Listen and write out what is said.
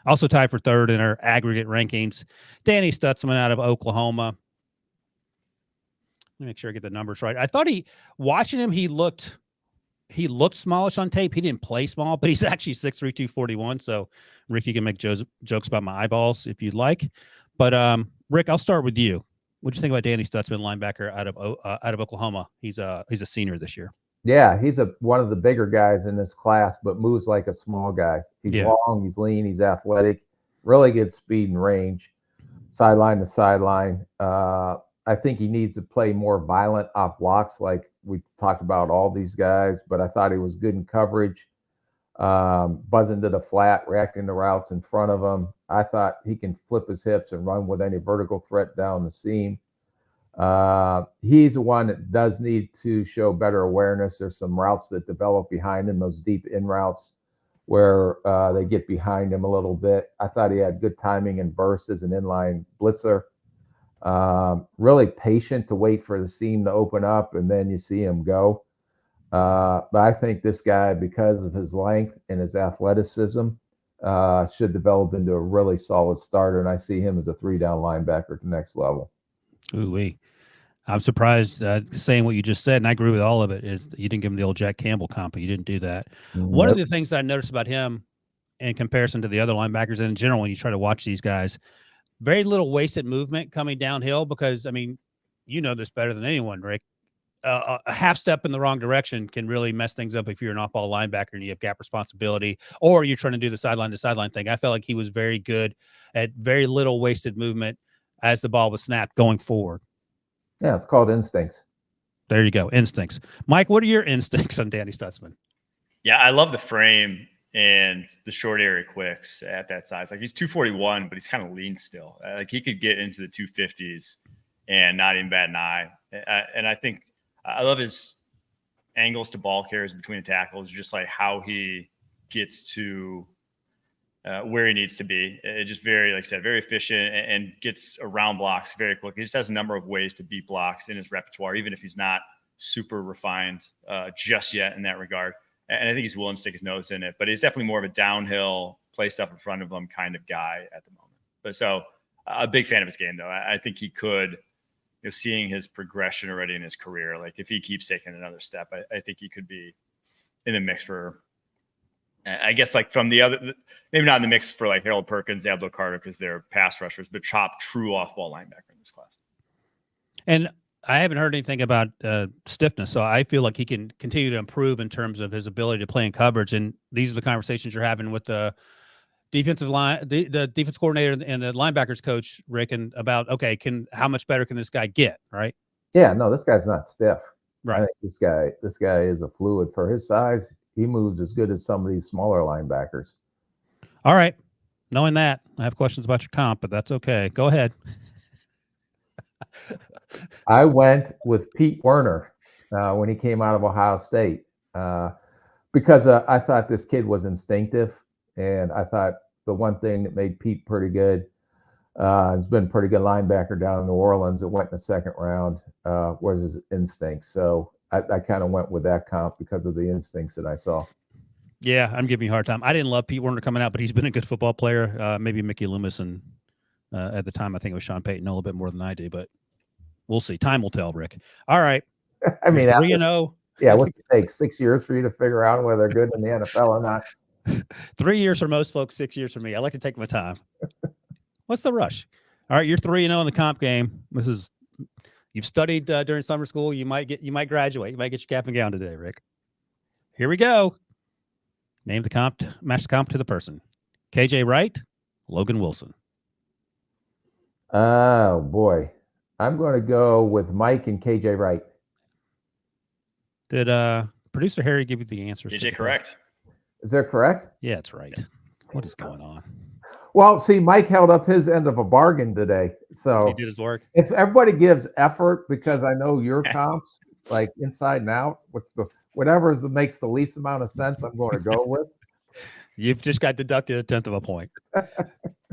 Also tied for third in our aggregate rankings. Danny Stutsman out of Oklahoma. Let me make sure I get the numbers right. I thought watching him, he looked smallish on tape. He didn't play small, but he's actually 6'3", 241. So, Rick, you can make jokes about my eyeballs if you'd like. But, Rick, I'll start with you. What do you think about Danny Stutsman, linebacker out of Oklahoma? He's a senior this year. Yeah, he's one of the bigger guys in this class, but moves like a small guy. He's long, he's lean, he's athletic, really good speed and range, sideline to sideline. I think he needs to play more violent off blocks like we talked about all these guys, but I thought he was good in coverage, buzzing to the flat, reacting to routes in front of him. I thought he can flip his hips and run with any vertical threat down the seam. He's the one that does need to show better awareness. There's some routes that develop behind him, those deep in routes where they get behind him a little bit. I thought he had good timing and burst as an inline blitzer. Really patient to wait for the seam to open up, and then you see him go. But I think this guy, because of his length and his athleticism, should develop into a really solid starter, and I see him as a 3-down linebacker at the next level. Ooh-wee. I'm surprised saying what you just said, and I agree with all of it, is you didn't give him the old Jack Campbell comp, but you didn't do that. One of the things that I noticed about him in comparison to the other linebackers, and in general, when you try to watch these guys, very little wasted movement coming downhill because, I mean, you know this better than anyone, Rick. A half step in the wrong direction can really mess things up if you're an off-ball linebacker and you have gap responsibility, or you're trying to do the sideline-to-sideline thing. I felt like he was very good at very little wasted movement as the ball was snapped going forward. Yeah, it's called instincts. There you go, instincts. Mike, what are your instincts on Danny Stutsman? Yeah, I love the frame and the short area quicks at that size. Like, he's 241, but he's kind of lean still. Like, he could get into the 250s and not even bat an eye. And I think I love his angles to ball carriers between the tackles, just like how he gets to where he needs to be. It just very, like I said, very efficient and gets around blocks very quickly. He just has a number of ways to beat blocks in his repertoire, even if he's not super refined just yet in that regard. And I think he's willing to stick his nose in it, but he's definitely more of a downhill, play stuff in front of him kind of guy at the moment. But so a big fan of his game, though. I think he could, you know, seeing his progression already in his career, like if he keeps taking another step, I think he could be in the mix for, I guess, like from the other, maybe not in the mix for like Harold Perkins, Abdul Carter, because they're pass rushers, but true off-ball linebacker in this class. And I haven't heard anything about stiffness, so I feel like he can continue to improve in terms of his ability to play in coverage. And these are the conversations you're having with the defensive line, the defense coordinator and the linebackers coach, Rick, and about, okay, how much better can this guy get, right? Yeah, no, this guy's not stiff. Right. I think this guy is a fluid for his size. He moves as good as some of these smaller linebackers. All right. Knowing that, I have questions about your comp, but that's okay. Go ahead. I went with Pete Werner when he came out of Ohio State because I thought this kid was instinctive, and I thought the one thing that made Pete pretty good, has been a pretty good linebacker down in New Orleans that went in the second round, was his instincts. So I kind of went with that comp because of the instincts that I saw. Yeah, I'm giving you a hard time. I didn't love Pete Werner coming out, but he's been a good football player. Maybe Mickey Loomis, and at the time I think it was Sean Payton a little bit more than I do, but we'll see. Time will tell, Rick. All right. I mean, 3-0. Yeah, what's it take? 6 years for you to figure out whether they're good in the NFL or not? 3 years for most folks, 6 years for me. I like to take my time. What's the rush? All right, you're 3-0 in the comp game. You've studied during summer school. You might graduate. You might get your cap and gown today, Rick. Here we go. Name the comp, match the comp to the person. KJ Wright, Logan Wilson. Oh boy, I'm going to go with Mike and KJ Wright. Did producer Harry give you the answers? KJ correct. Is that correct? Yeah, it's right. What is going on? Well, see, Mike held up his end of a bargain today. So he did his work. If everybody gives effort, because I know your comps, like inside and out, whatever makes the least amount of sense, I'm going to go with. You've just got deducted 1/10 of a point.